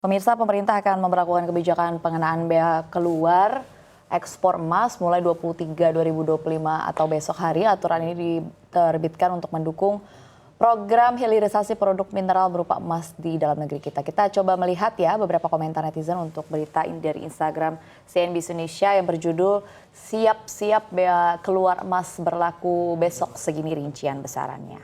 Pemirsa, pemerintah akan memberlakukan kebijakan pengenaan bea keluar ekspor emas mulai 23/2025 atau besok hari. Aturan ini diterbitkan untuk mendukung program hilirisasi produk mineral berupa emas di dalam negeri kita. Kita coba melihat ya beberapa komentar netizen untuk berita ini dari Instagram CNBC Indonesia yang berjudul "Siap-siap bea keluar emas berlaku besok, segini rincian besarannya."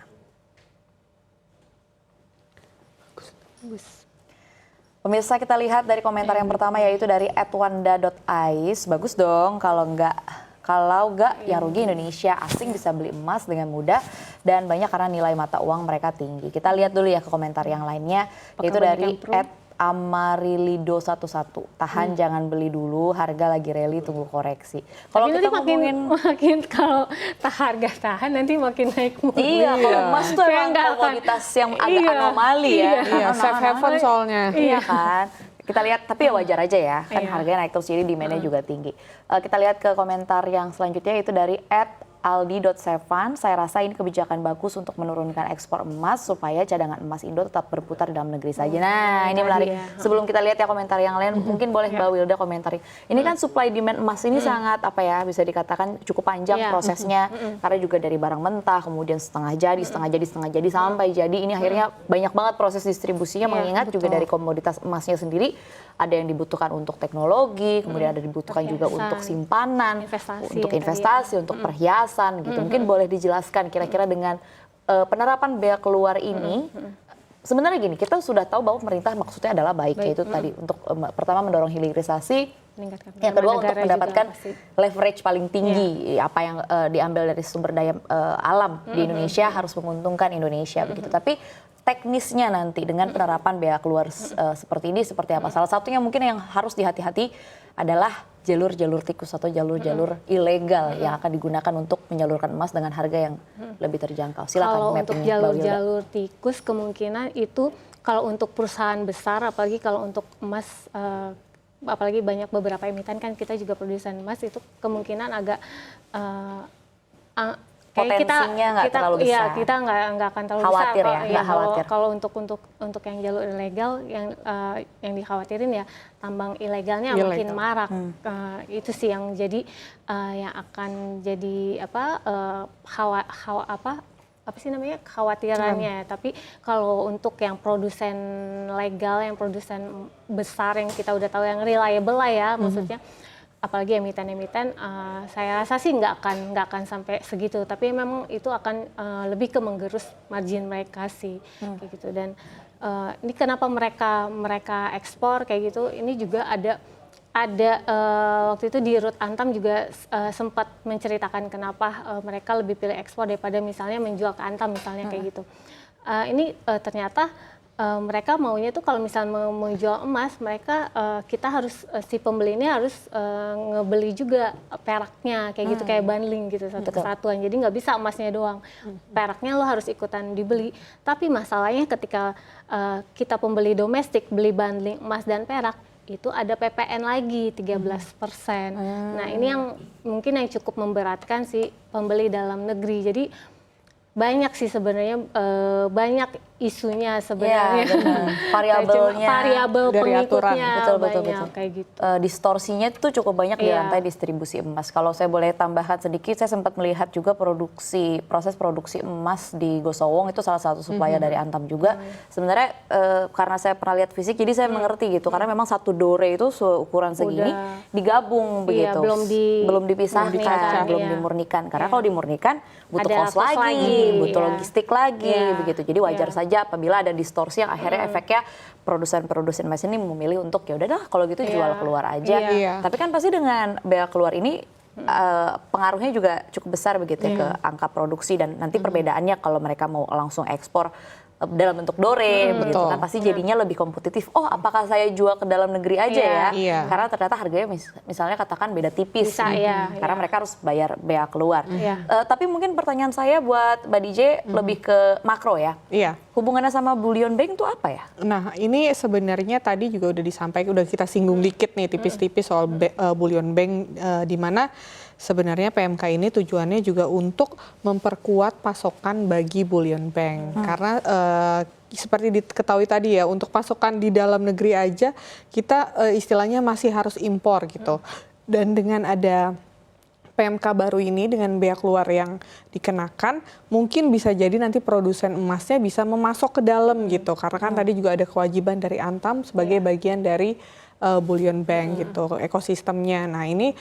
Pemirsa, kita lihat dari komentar yang pertama yaitu dari @wanda.ais. Bagus dong kalau nggak yang rugi Indonesia, asing bisa beli emas dengan mudah dan banyak karena nilai mata uang mereka tinggi. Kita lihat dulu ya ke komentar yang lainnya yaitu dari @amarilido11. Tahan jangan beli dulu, harga lagi rally, tunggu koreksi. Kalau kita makin kalau harga tahan nanti makin naik mulu. Iya, kalau emas tuh emang komoditas yang agak anomali ya. Iya, safe haven soalnya. Iya kan. Kita lihat, tapi ya wajar aja ya, kan harganya naik terus jadi demand-nya juga tinggi. Kita lihat ke komentar yang selanjutnya yaitu dari @aldi.sevan. Saya rasa ini kebijakan bagus untuk menurunkan ekspor emas supaya cadangan emas Indo tetap berputar di dalam negeri saja. Nah, ini menarik. Sebelum kita lihat ya komentar yang lain, mungkin boleh Mbak Wilda komentari. Ini kan supply demand emas ini sangat bisa dikatakan cukup panjang prosesnya, karena juga dari barang mentah, kemudian setengah jadi sampai jadi. Ini akhirnya banyak banget proses distribusinya, mengingat juga dari komoditas emasnya sendiri ada yang dibutuhkan untuk teknologi, kemudian ada dibutuhkan juga untuk simpanan, untuk investasi, untuk perhiasan gitu. Mungkin boleh dijelaskan kira-kira dengan penerapan bea keluar ini. Sebenarnya gini, kita sudah tahu bahwa pemerintah maksudnya adalah baik, yaitu tadi untuk pertama mendorong hilirisasi, yang kedua untuk mendapatkan leverage paling tinggi, apa yang diambil dari sumber daya alam di Indonesia harus menguntungkan Indonesia begitu. Tapi teknisnya nanti dengan penerapan bea keluar seperti ini seperti apa? Salah satunya mungkin yang harus dihati-hati adalah jalur-jalur tikus atau jalur-jalur ilegal yang akan digunakan untuk menyalurkan emas dengan harga yang lebih terjangkau. Silakan. Kalau untuk jalur-jalur tikus kemungkinan itu kalau untuk perusahaan besar, apalagi kalau untuk emas, apalagi banyak beberapa emiten kan kita juga produsen emas, itu kemungkinan agak potensinya nggak terlalu besar. Iya, kita nggak akan terlalu khawatir besar. Nggak khawatir. Kalau untuk yang jalur ilegal yang dikhawatirin ya tambang ilegalnya makin marak. Itu sih yang jadi yang akan jadi khawatirannya. Tapi kalau untuk yang produsen legal, yang produsen besar yang kita udah tahu yang reliable lah ya, maksudnya. Apalagi emiten-emiten, saya rasa sih nggak akan sampai segitu, tapi memang itu akan lebih ke menggerus margin mereka sih, kayak gitu. Dan ini kenapa mereka ekspor kayak gitu? Ini juga ada waktu itu di Ruth Antam juga sempat menceritakan kenapa mereka lebih pilih ekspor daripada misalnya menjual ke Antam misalnya kayak gitu. Ini ternyata mereka maunya tuh kalau misalnya mau jual emas, mereka kita harus si pembeli ini harus ngebeli juga peraknya kayak gitu, kayak bundling gitu satu kesatuan. Jadi nggak bisa emasnya doang, peraknya lo harus ikutan dibeli. Tapi masalahnya ketika kita pembeli domestik beli bundling emas dan perak, itu ada PPN lagi 13%. Nah ini yang mungkin yang cukup memberatkan si pembeli dalam negeri. Jadi banyak sih sebenarnya, banyak isunya sebenarnya, variabel pengikutnya betul kayak gitu. Distorsinya itu cukup banyak di rantai distribusi emas. Kalau saya boleh tambahkan sedikit, saya sempat melihat juga proses produksi emas di Gosowong, itu salah satu supplier dari Antam juga. Sebenarnya karena saya pernah lihat fisik, jadi saya mengerti gitu, karena memang satu dore itu ukuran segini digabung begitu, belum dipisahkan, belum dimurnikan. Karena kalau dimurnikan butuh kos lagi, butuh logistik lagi begitu. Jadi wajar saja apabila ada distorsi yang akhirnya efeknya produsen emas ini memilih untuk ya udah dah kalau gitu jual keluar aja. Tapi kan pasti dengan bea keluar ini pengaruhnya juga cukup besar begitu ya ke angka produksi, dan nanti perbedaannya kalau mereka mau langsung ekspor dalam bentuk dore begitu kan pasti jadinya lebih kompetitif. Oh, apakah saya jual ke dalam negeri aja ya? Karena ternyata harganya misalnya katakan beda tipis karena mereka harus bayar bea keluar. Tapi mungkin pertanyaan saya buat Mbak DJ lebih ke makro ya. Hubungannya sama bullion bank itu apa ya? Nah, ini sebenarnya tadi juga udah disampaikan, udah kita singgung dikit nih tipis-tipis soal bullion bank, di mana sebenarnya PMK ini tujuannya juga untuk memperkuat pasokan bagi bullion bank. Karena seperti diketahui tadi ya, untuk pasokan di dalam negeri aja kita istilahnya masih harus impor gitu. Dan dengan ada PMK baru ini dengan bea keluar yang dikenakan, mungkin bisa jadi nanti produsen emasnya bisa memasok ke dalam gitu. Karena kan tadi juga ada kewajiban dari Antam sebagai bagian dari Bullion Bank gitu, ekosistemnya. Nah ini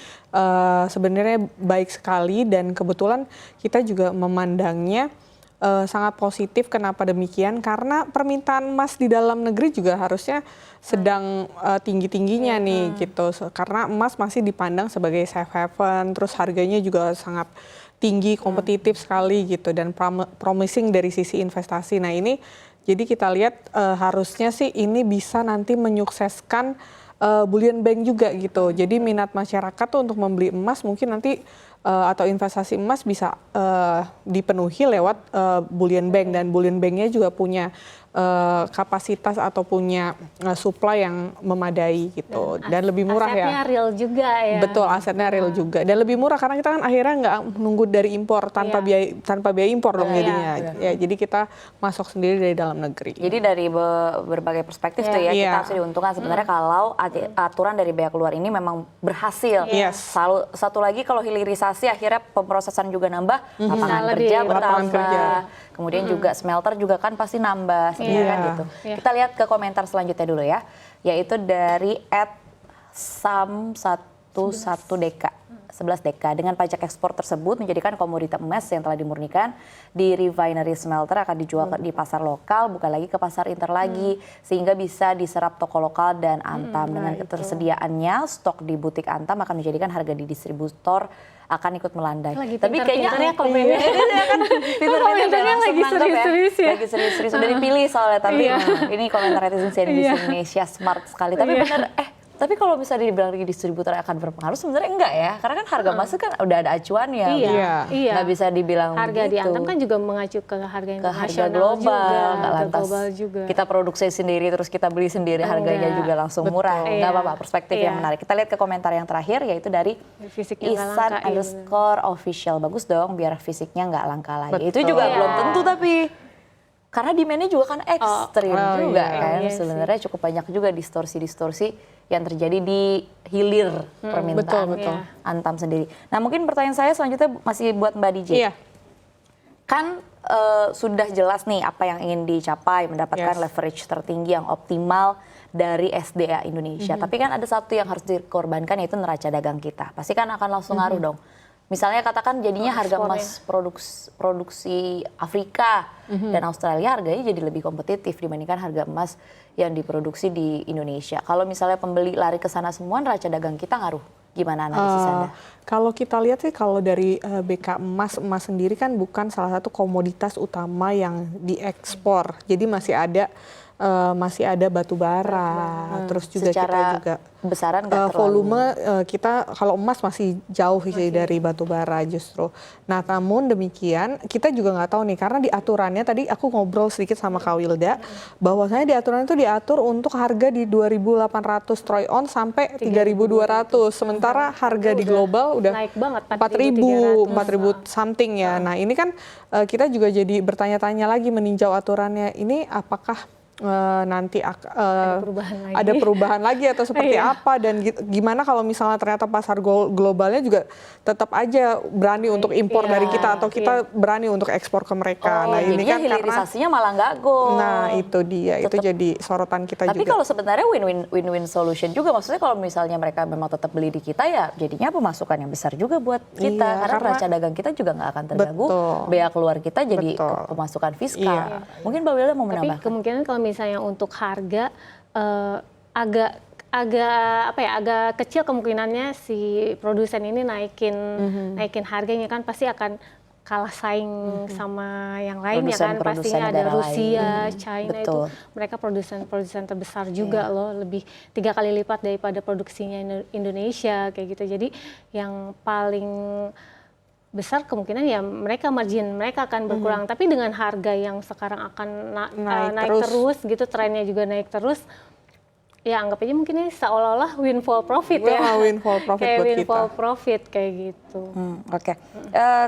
sebenarnya baik sekali dan kebetulan kita juga memandangnya sangat positif. Kenapa demikian? Karena permintaan emas di dalam negeri juga harusnya sedang tinggi-tingginya nih gitu. Karena emas masih dipandang sebagai safe haven, terus harganya juga sangat tinggi, kompetitif sekali gitu, dan promising dari sisi investasi. Nah ini jadi kita lihat harusnya sih ini bisa nanti menyukseskan Bullion Bank juga gitu. Jadi minat masyarakat tuh untuk membeli emas mungkin nanti atau investasi emas bisa dipenuhi lewat Bullion Bank, dan Bullion Banknya juga punya kapasitas atau punya supply yang memadai gitu, dan lebih murah ya. Asetnya real juga ya. Betul, asetnya real juga dan lebih murah karena kita kan akhirnya nggak nunggu dari impor tanpa biaya impor dong jadinya. Ya, jadi kita masuk sendiri dari dalam negeri. Jadi dari berbagai perspektif tuh ya, kita harus diuntungkan sebenarnya kalau aturan dari bea keluar ini memang berhasil. Satu lagi kalau hilirisasi akhirnya pemrosesan juga nambah, lapangan kerja bertambah. Kemudian juga smelter juga kan pasti nambah, sebenarnya kan gitu. Kita lihat ke komentar selanjutnya dulu ya, yaitu dari @sam11deka. 11 deka. Dengan pajak ekspor tersebut menjadikan komoditas emas yang telah dimurnikan di refinery smelter akan dijual di pasar lokal, bukan lagi ke pasar inter lagi, sehingga bisa diserap toko lokal dan Antam. Dengan ketersediaannya, stok di butik Antam akan menjadikan harga di distributor akan ikut melandai. Tapi kayaknya komennya komentarnya lagi serius-serius ya. Lagi serius-serius, sudah dipilih soalnya, tapi ini komentar netizen CNBC Indonesia smart sekali. Tapi benar, tapi kalau misalnya dibilang distributor akan berpengaruh, sebenarnya enggak ya, karena kan harga emas kan udah ada acuannya. Nggak bisa dibilang harga begitu. di Antam kan juga mengacu ke harga internasional, harga global, nggak lantas juga. Kita produksi sendiri terus kita beli sendiri, harganya juga langsung murah. Nggak apa-apa, perspektif yang menarik. Kita lihat ke komentar yang terakhir, yaitu dari Isan_official. Bagus dong, biar fisiknya nggak langka lagi. Itu juga belum tentu tapi. Karena demand-nya juga kan ekstrim juga kan. Sebenarnya cukup banyak juga distorsi-distorsi yang terjadi di hilir permintaan Antam sendiri. Nah mungkin pertanyaan saya selanjutnya masih buat Mbak DJ. Kan sudah jelas nih apa yang ingin dicapai, mendapatkan leverage tertinggi yang optimal dari SDA Indonesia. Tapi kan ada satu yang harus dikorbankan, yaitu neraca dagang kita. Pasti kan akan langsung ngaruh dong. Misalnya katakan jadinya harga emas produksi Afrika dan Australia harganya jadi lebih kompetitif dibandingkan harga emas yang diproduksi di Indonesia. Kalau misalnya pembeli lari ke sana semua, neraca dagang kita ngaruh. Gimana analisis Anda? Kalau kita lihat sih, kalau dari BK emas sendiri kan bukan salah satu komoditas utama yang diekspor. Jadi masih ada batu bara, terus juga secara kita juga besaran volume kita kalau emas masih jauh sih dari batu bara justru. Nah namun demikian kita juga nggak tahu nih, karena di aturannya tadi aku ngobrol sedikit sama Kak Wilda, bahwasanya di aturan itu diatur untuk harga di 2.800 troy ounce sampai 3.200, sementara harga di global udah naik banget 4.000 something ya. Nah ini kan kita juga jadi bertanya-tanya lagi meninjau aturannya ini, apakah nanti ada perubahan lagi atau seperti apa, dan gimana kalau misalnya ternyata pasar globalnya juga tetap aja berani untuk impor dari kita, atau kita berani untuk ekspor ke mereka. Nah ini kan hilirisasinya malah nggak go. Nah itu dia, itu jadi sorotan kita tapi juga. Tapi kalau sebenarnya win-win solution juga, maksudnya kalau misalnya mereka memang tetap beli di kita, ya jadinya pemasukan yang besar juga buat kita, karena neraca dagang kita juga nggak akan terganggu, bea keluar kita jadi pemasukan fiskal. Mungkin Mbak Wilda mau menambahkan. Tapi kemungkinan kalau misalnya untuk harga agak kecil kemungkinannya si produsen ini naikin harganya, kan pasti akan kalah saing sama yang lain ya kan, pastinya ada Rusia, China itu mereka produsen terbesar juga loh, lebih 3 kali lipat daripada produksinya Indonesia kayak gitu. Jadi yang paling besar kemungkinan ya margin mereka akan berkurang, tapi dengan harga yang sekarang akan naik terus gitu, trennya juga naik terus, ya anggap aja mungkin ini seolah-olah windfall profit ya. Windfall profit kayak buat windfall kita. Profit kayak gitu.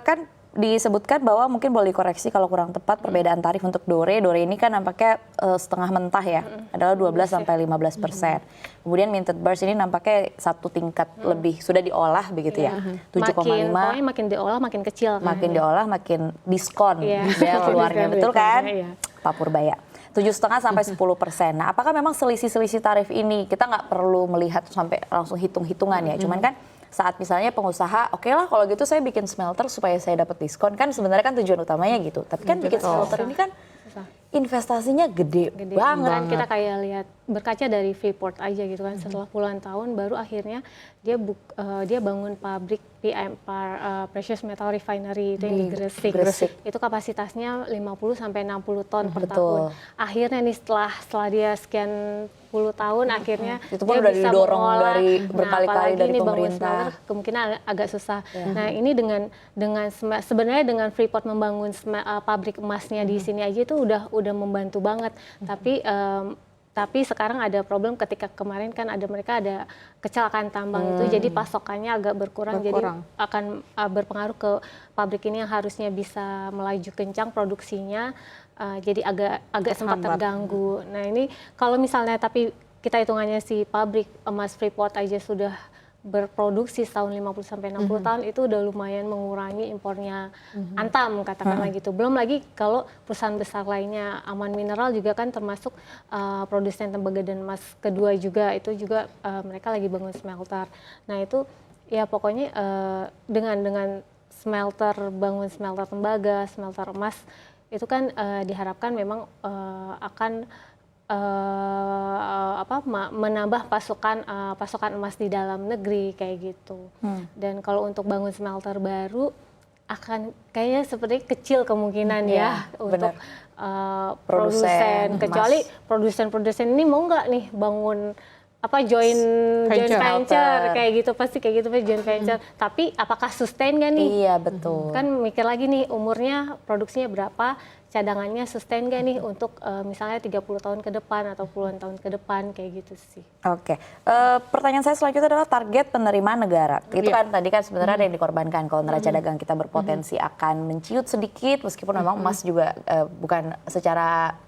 Kan disebutkan bahwa mungkin boleh dikoreksi kalau kurang tepat perbedaan tarif untuk Dore. Dore ini kan nampaknya setengah mentah ya, adalah 12-15%. Kemudian Minted Bars ini nampaknya satu tingkat lebih, sudah diolah begitu ya, 7,5. Pokoknya makin diolah makin kecil. Makin diolah makin diskon Iya. biaya keluarnya, betul kan? Iya. Pak Purbaya. 7,5 sampai 10%. Nah, apakah memang selisih-selisih tarif ini kita nggak perlu melihat sampai langsung hitung-hitungan ya? Cuman kan saat misalnya pengusaha, oke lah kalau gitu saya bikin smelter supaya saya dapat diskon, kan sebenarnya kan tujuan utamanya gitu. Tapi kan bikin smelter ini kan investasinya gede banget. Dan kita kayak lihat berkaca dari Freeport aja gitu kan, setelah puluhan tahun baru akhirnya dia bangun pabrik Precious Metal Refinery itu yang di Gresik. Itu kapasitasnya 50 sampai 60 ton per tahun. Akhirnya nih setelah dia sekian puluh tahun akhirnya itu pun dia udah bisa didorong mengolah. dari berkali-kali dari pemerintah. Kemungkinan agak susah. Nah, ini sebenarnya dengan Freeport membangun pabrik emasnya di sini aja itu udah membantu banget. Tapi sekarang ada problem ketika kemarin kan mereka ada kecelakaan tambang itu, jadi pasokannya agak berkurang. Jadi akan berpengaruh ke pabrik ini yang harusnya bisa melaju kencang produksinya, jadi agak sempat terganggu. Nah ini kalau misalnya tapi kita hitungannya si pabrik emas Freeport aja sudah berproduksi setahun 50 sampai 60 tahun itu udah lumayan mengurangi impornya Antam katakanlah gitu. Belum lagi kalau perusahaan besar lainnya, Aman Mineral juga kan termasuk produsen tembaga dan emas kedua juga, itu juga mereka lagi bangun smelter. Nah itu ya pokoknya dengan bangun smelter tembaga, smelter emas itu kan diharapkan memang akan menambah pasokan emas di dalam negeri kayak gitu. Dan kalau untuk bangun smelter baru akan kayaknya seperti kecil kemungkinan untuk produsen, kecuali produsen ini mau nggak nih bangun joint venture kayak gitu, pasti kayak gitu joint venture. Tapi apakah sustain nggak nih? Iya betul. Kan mikir lagi nih umurnya, produksinya berapa, cadangannya sustain gak nih untuk misalnya 30 tahun ke depan atau puluhan tahun ke depan kayak gitu sih. Oke, pertanyaan saya selanjutnya adalah target penerimaan negara. Itu kan tadi kan sebenarnya ada yang dikorbankan kalau neraca dagang kita berpotensi akan menciut sedikit, meskipun memang emas juga bukan secara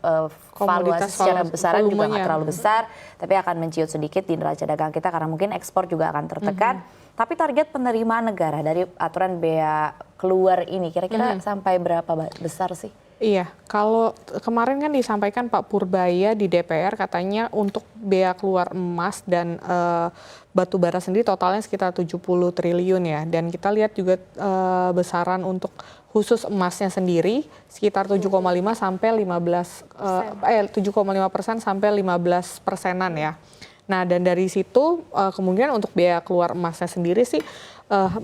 valuasi secara besaran juga nggak terlalu besar, tapi akan menciut sedikit di neraca dagang kita karena mungkin ekspor juga akan tertekan. Tapi target penerimaan negara dari aturan bea keluar ini kira-kira sampai berapa besar sih? Iya, kalau kemarin kan disampaikan Pak Purbaya di DPR katanya untuk bea keluar emas dan batu bara sendiri totalnya sekitar 70 triliun ya. Dan kita lihat juga besaran untuk khusus emasnya sendiri sekitar 7,5 sampai 7,5% sampai 15%-an ya. Nah, dan dari situ kemungkinan untuk biaya keluar emasnya sendiri sih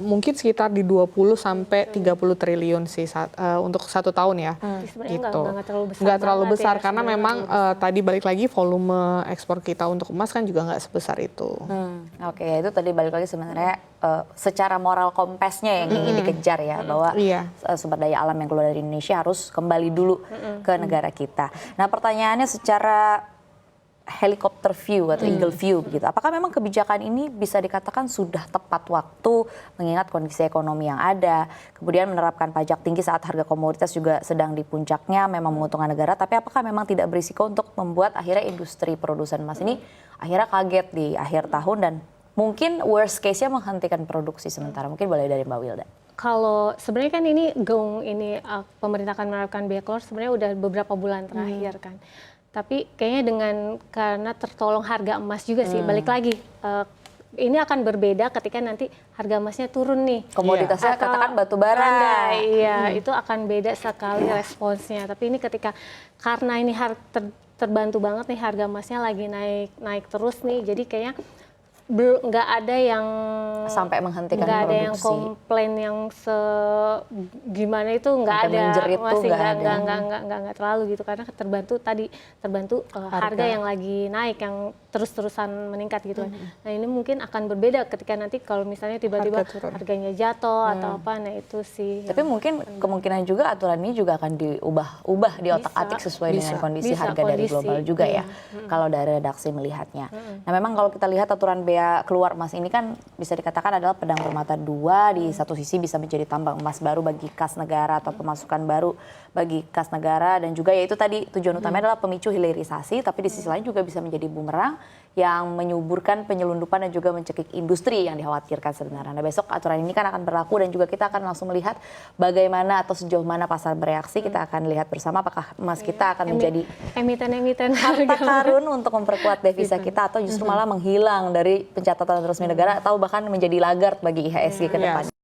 mungkin sekitar di 20 sampai 30 triliun sih untuk 1 tahun ya. Gitu. Nggak terlalu besar karena memang tadi balik lagi volume ekspor kita untuk emas kan juga nggak sebesar itu. Oke, itu tadi balik lagi sebenarnya secara moral kompasnya yang ingin dikejar ya, bahwa sumber daya alam yang keluar dari Indonesia harus kembali dulu ke negara kita. Nah, pertanyaannya secara helikopter view atau eagle view begitu. Apakah memang kebijakan ini bisa dikatakan sudah tepat waktu mengingat kondisi ekonomi yang ada, kemudian menerapkan pajak tinggi saat harga komoditas juga sedang di puncaknya memang menguntungkan negara, tapi apakah memang tidak berisiko untuk membuat akhirnya industri produsen emas ini akhirnya kaget di akhir tahun dan mungkin worst case-nya menghentikan produksi sementara? Mungkin boleh dari Mbak Wilda. Kalau sebenarnya kan ini pemerintah akan menerapkan bea keluar sebenarnya udah beberapa bulan terakhir kan. Tapi kayaknya karena tertolong harga emas juga sih, balik lagi ini akan berbeda ketika nanti harga emasnya turun nih. Komoditasnya katakan batu bara. Iya, itu akan beda sekali responsnya. Tapi ini karena ini terbantu banget nih harga emasnya lagi naik terus nih, jadi kayaknya nggak ada yang sampai menghentikan nggak produksi. ada yang komplain yang gimana itu nggak ada, masih nggak terlalu gitu karena terbantu harga yang lagi naik yang terus-terusan meningkat gitu kan. Nah ini mungkin akan berbeda ketika nanti kalau misalnya tiba-tiba harganya jatuh atau apa, nah itu sih. Tapi mungkin kemungkinan juga aturan ini juga akan diubah di otak-atik sesuai dengan kondisi harga dari global juga ya. Kalau dari redaksi melihatnya. Nah memang kalau kita lihat aturan bea biaya keluar emas ini kan bisa dikatakan adalah pedang bermata dua. Di satu sisi bisa menjadi tambang emas baru bagi kas negara atau pemasukan baru bagi kas negara, dan juga ya itu tadi tujuan utamanya adalah pemicu hilirisasi, tapi di sisi lain juga bisa menjadi bumerang yang menyuburkan penyelundupan dan juga mencekik industri yang dikhawatirkan sebenarnya. Nah, besok aturan ini kan akan berlaku dan juga kita akan langsung melihat bagaimana atau sejauh mana pasar bereaksi. Kita akan lihat bersama apakah emas kita akan menjadi emiten harta karun untuk memperkuat devisa kita atau justru malah menghilang dari pencatatan resmi negara atau bahkan menjadi lagarde bagi IHSG ke depan.